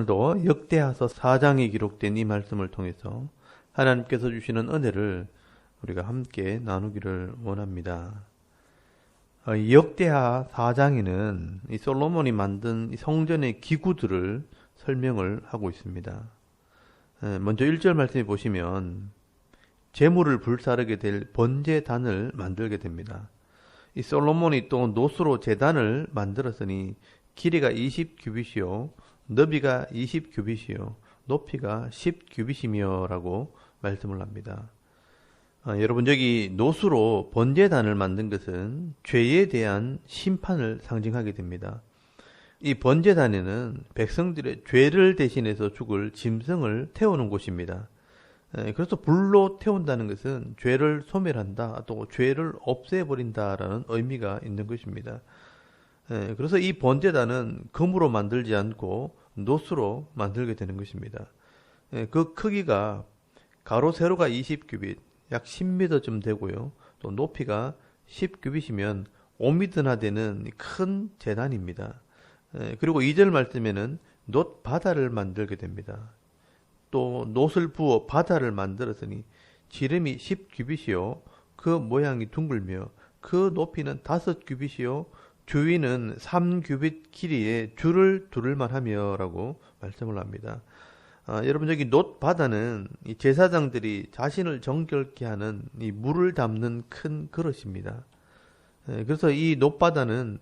오늘도 역대하서 4장에 기록된 이 말씀을 통해서 하나님께서 주시는 은혜를 우리가 함께 나누기를 원합니다. 역대하 4장에는 이 솔로몬이 만든 이 성전의 기구들을 설명을 하고 있습니다. 먼저 1절 말씀해 보시면 제물을 불사르게 될 번제단을 만들게 됩니다. 이 솔로몬이 또 노수로 제단을 만들었으니 길이가 20규빗이요 너비가 20규빗이요 높이가 10규빗이며 라고 말씀을 합니다. 여러분, 여기 노수로 번제단을 만든 것은 죄에 대한 심판을 상징하게 됩니다. 이 번제단에는 백성들의 죄를 대신해서 죽을 짐승을 태우는 곳입니다. 그래서 불로 태운다는 것은 죄를 소멸한다, 또 죄를 없애버린다라는 의미가 있는 것입니다. 그래서 이 번제단은 금으로 만들지 않고 노수로 만들게 되는 것입니다. 그 크기가 가로 세로가 20규빗, 약 10m쯤 되고요. 또 높이가 10규빗이면 5m나 되는 큰 제단입니다. 그리고 2절 말씀에는 놋 바다를 만들게 됩니다. 또 놋을 부어 바다를 만들었으니 지름이 10규빗이요 그 모양이 둥글며 그 높이는 5규빗이요 주위는 3규빗 길이의 줄을 두를만 하며 라고 말씀을 합니다. 여러분, 여기 놋 바다는 이 제사장들이 자신을 정결케 하는 이 물을 담는 큰 그릇입니다. 그래서 이 놋 바다는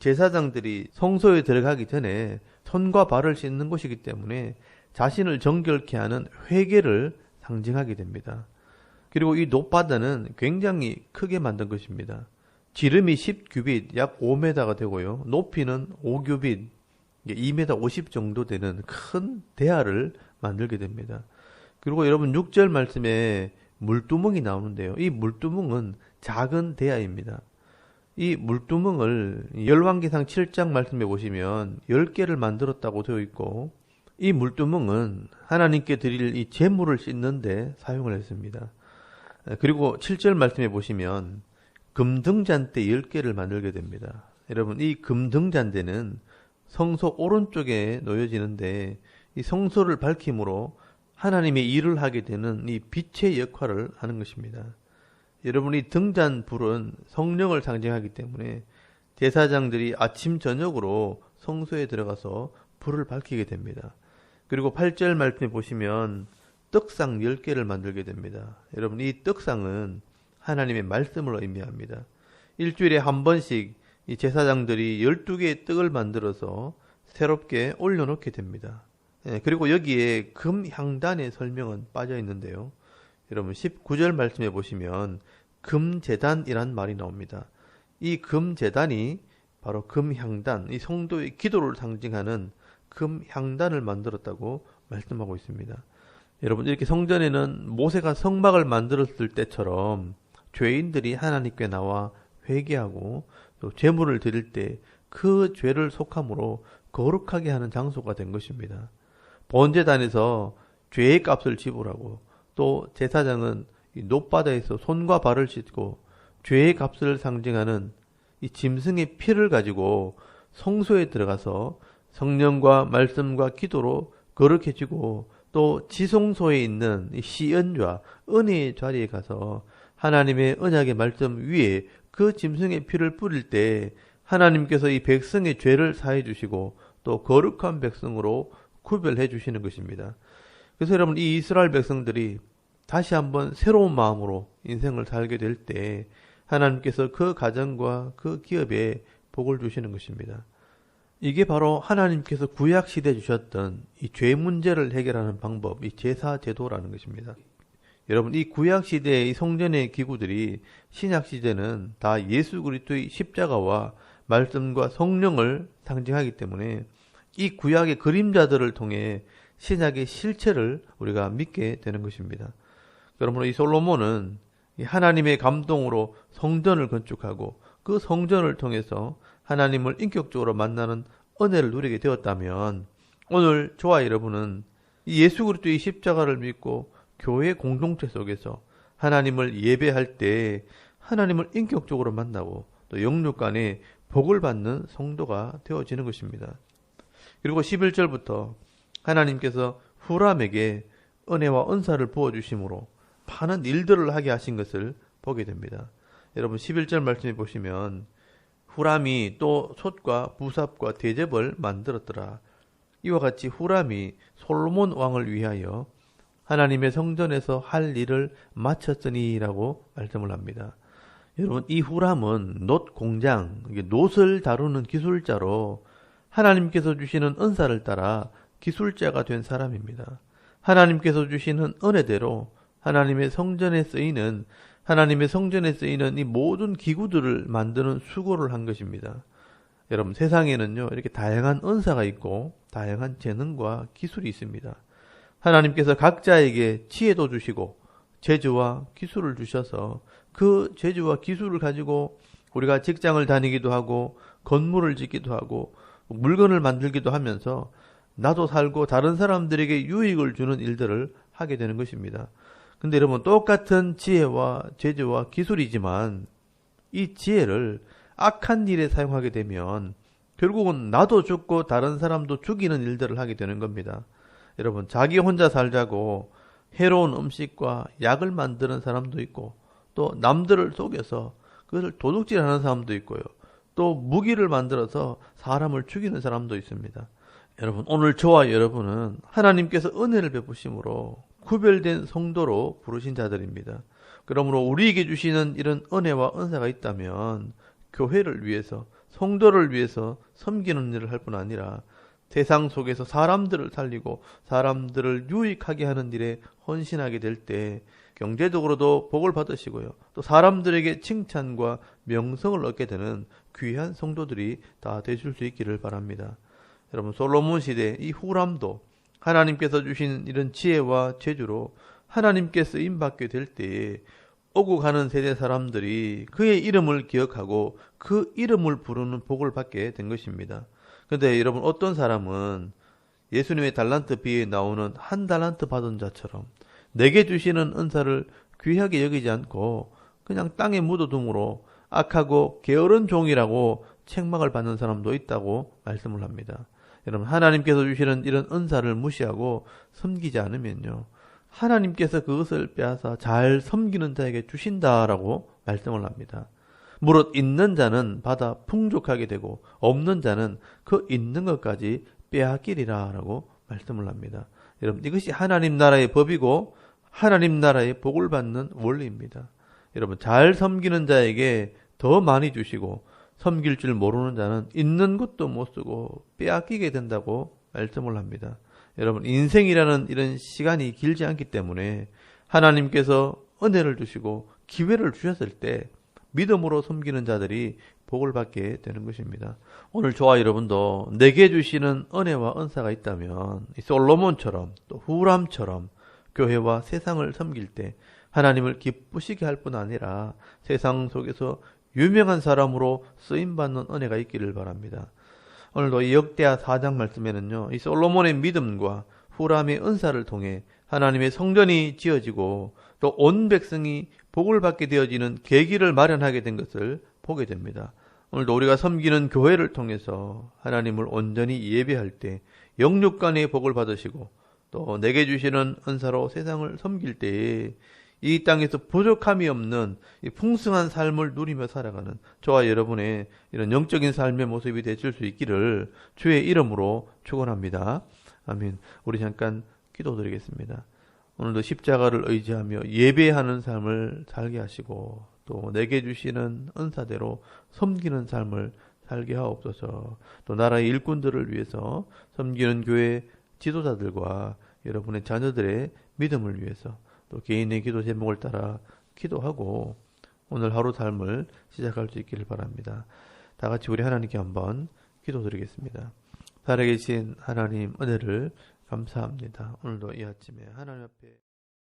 제사장들이 성소에 들어가기 전에 손과 발을 씻는 곳이기 때문에 자신을 정결케 하는 회개를 상징하게 됩니다. 그리고 이 놋 바다는 굉장히 크게 만든 것입니다. 지름이 10규빗, 약 5m가 되고요. 높이는 5규빗, 2m 50 정도 되는 큰 대야를 만들게 됩니다. 그리고 여러분 6절 말씀에 물두멍이 나오는데요. 이 물두멍은 작은 대야입니다. 이 물두멍을 열왕기상 7장 말씀해 보시면 10개를 만들었다고 되어 있고, 이 물두멍은 하나님께 드릴 이 제물을 씻는데 사용을 했습니다. 그리고 7절 말씀해 보시면 금등잔대 10개를 만들게 됩니다. 여러분, 이 금등잔대는 성소 오른쪽에 놓여지는데 이 성소를 밝힘으로 하나님의 일을 하게 되는 이 빛의 역할을 하는 것입니다. 여러분, 이 등잔불은 성령을 상징하기 때문에 제사장들이 아침 저녁으로 성소에 들어가서 불을 밝히게 됩니다. 그리고 8절 말씀에 보시면 떡상 10개를 만들게 됩니다. 여러분, 이 떡상은 하나님의 말씀을 의미합니다. 일주일에 한 번씩 이 제사장들이 12개의 떡을 만들어서 새롭게 올려놓게 됩니다. 그리고 여기에 금향단의 설명은 빠져 있는데요. 여러분 19절 말씀해 보시면 금제단이란 말이 나옵니다. 이 금제단이 바로 금향단, 이 성도의 기도를 상징하는 금향단을 만들었다고 말씀하고 있습니다. 여러분, 이렇게 성전에는 모세가 성막을 만들었을 때처럼 죄인들이 하나님께 나와 회개하고 또 제물을 드릴 때 그 죄를 속함으로 거룩하게 하는 장소가 된 것입니다. 번제단에서 죄의 값을 지불하고 또 제사장은 이 놋바다에서 손과 발을 씻고 죄의 값을 상징하는 이 짐승의 피를 가지고 성소에 들어가서 성령과 말씀과 기도로 거룩해지고 또 지성소에 있는 이 시恩좌 은혜의 자리에 가서 하나님의 언약의 말씀 위에 그 짐승의 피를 뿌릴 때 하나님께서 이 백성의 죄를 사해 주시고 또 거룩한 백성으로 구별해 주시는 것입니다. 그래서 여러분, 이 이스라엘 백성들이 다시 한번 새로운 마음으로 인생을 살게 될 때 하나님께서 그 가정과 그 기업에 복을 주시는 것입니다. 이게 바로 하나님께서 구약 시대에 주셨던 이 죄 문제를 해결하는 방법, 이 제사 제도라는 것입니다. 여러분, 이 구약 시대의 이 성전의 기구들이 신약 시대는 다 예수 그리스도의 십자가와 말씀과 성령을 상징하기 때문에 이 구약의 그림자들을 통해 신약의 실체를 우리가 믿게 되는 것입니다. 그러므로 이 솔로몬은 하나님의 감동으로 성전을 건축하고 그 성전을 통해서 하나님을 인격적으로 만나는 은혜를 누리게 되었다면, 오늘 저와 여러분은 이 예수 그리스도의 십자가를 믿고 교회 공동체 속에서 하나님을 예배할 때 하나님을 인격적으로 만나고 또 영육 간에 복을 받는 성도가 되어지는 것입니다. 그리고 11절부터 하나님께서 후람에게 은혜와 은사를 부어주심으로 많은 일들을 하게 하신 것을 보게 됩니다. 여러분 11절 말씀해 보시면 후람이 또 솥과 부삽과 대접을 만들었더라. 이와 같이 후람이 솔로몬 왕을 위하여 하나님의 성전에서 할 일을 마쳤으니라고 말씀을 합니다. 여러분 이 후람은 놋 공장, 놋을 다루는 기술자로 하나님께서 주시는 은사를 따라 기술자가 된 사람입니다. 하나님께서 주시는 은혜대로 하나님의 성전에 쓰이는 이 모든 기구들을 만드는 수고를 한 것입니다. 여러분 세상에는요 이렇게 다양한 은사가 있고 다양한 재능과 기술이 있습니다. 하나님께서 각자에게 지혜도 주시고 재주와 기술을 주셔서 그 재주와 기술을 가지고 우리가 직장을 다니기도 하고 건물을 짓기도 하고 물건을 만들기도 하면서 나도 살고 다른 사람들에게 유익을 주는 일들을 하게 되는 것입니다. 근데 여러분 똑같은 지혜와 재주와 기술이지만 이 지혜를 악한 일에 사용하게 되면 결국은 나도 죽고 다른 사람도 죽이는 일들을 하게 되는 겁니다. 여러분 자기 혼자 살자고 해로운 음식과 약을 만드는 사람도 있고 또 남들을 속여서 그것을 도둑질하는 사람도 있고요. 또 무기를 만들어서 사람을 죽이는 사람도 있습니다. 여러분 오늘 저와 여러분은 하나님께서 은혜를 베푸심으로 구별된 성도로 부르신 자들입니다. 그러므로 우리에게 주시는 이런 은혜와 은사가 있다면 교회를 위해서 성도를 위해서 섬기는 일을 할 뿐 아니라 세상 속에서 사람들을 살리고 사람들을 유익하게 하는 일에 헌신하게 될 때 경제적으로도 복을 받으시고요. 또 사람들에게 칭찬과 명성을 얻게 되는 귀한 성도들이 다 되실 수 있기를 바랍니다. 여러분 솔로몬 시대 이 후람도 하나님께서 주신 이런 지혜와 재주로 하나님께 쓰임받게 될 때에 오고 가는 세대 사람들이 그의 이름을 기억하고 그 이름을 부르는 복을 받게 된 것입니다. 그런데 여러분 어떤 사람은 예수님의 달란트 비에 나오는 한 달란트 받은 자처럼 내게 주시는 은사를 귀하게 여기지 않고 그냥 땅에 묻어둠으로 악하고 게으른 종이라고 책망을 받는 사람도 있다고 말씀을 합니다. 여러분 하나님께서 주시는 이런 은사를 무시하고 섬기지 않으면요 하나님께서 그것을 빼앗아 잘 섬기는 자에게 주신다라고 말씀을 합니다. 무릇 있는 자는 받아 풍족하게 되고 없는 자는 그 있는 것까지 빼앗기리라 라고 말씀을 합니다. 여러분 이것이 하나님 나라의 법이고 하나님 나라의 복을 받는 원리입니다. 여러분 잘 섬기는 자에게 더 많이 주시고 섬길 줄 모르는 자는 있는 것도 못 쓰고 빼앗기게 된다고 말씀을 합니다. 여러분 인생이라는 이런 시간이 길지 않기 때문에 하나님께서 은혜를 주시고 기회를 주셨을 때 믿음으로 섬기는 자들이 복을 받게 되는 것입니다. 오늘 저와 여러분도 내게 주시는 은혜와 은사가 있다면 솔로몬처럼 또 후람처럼 교회와 세상을 섬길 때 하나님을 기쁘시게 할 뿐 아니라 세상 속에서 유명한 사람으로 쓰임받는 은혜가 있기를 바랍니다. 오늘도 이 역대하 4장 말씀에는요, 이 솔로몬의 믿음과 후람의 은사를 통해 하나님의 성전이 지어지고 또 온 백성이 복을 받게 되어지는 계기를 마련하게 된 것을 보게 됩니다. 오늘도 우리가 섬기는 교회를 통해서 하나님을 온전히 예배할 때 영육간의 복을 받으시고 또 내게 주시는 은사로 세상을 섬길 때에 이 땅에서 부족함이 없는 이 풍성한 삶을 누리며 살아가는 저와 여러분의 이런 영적인 삶의 모습이 되실 수 있기를 주의 이름으로 축원합니다. 아멘. 우리 잠깐 기도드리겠습니다. 오늘도 십자가를 의지하며 예배하는 삶을 살게 하시고 또 내게 주시는 은사대로 섬기는 삶을 살게 하옵소서. 또 나라의 일꾼들을 위해서 섬기는 교회 지도자들과 여러분의 자녀들의 믿음을 위해서 또 개인의 기도 제목을 따라 기도하고 오늘 하루 삶을 시작할 수 있기를 바랍니다. 다 같이 우리 하나님께 한번 기도드리겠습니다. 살아계신 하나님 은혜를 감사합니다. 오늘도 이 아침에 하나님 앞에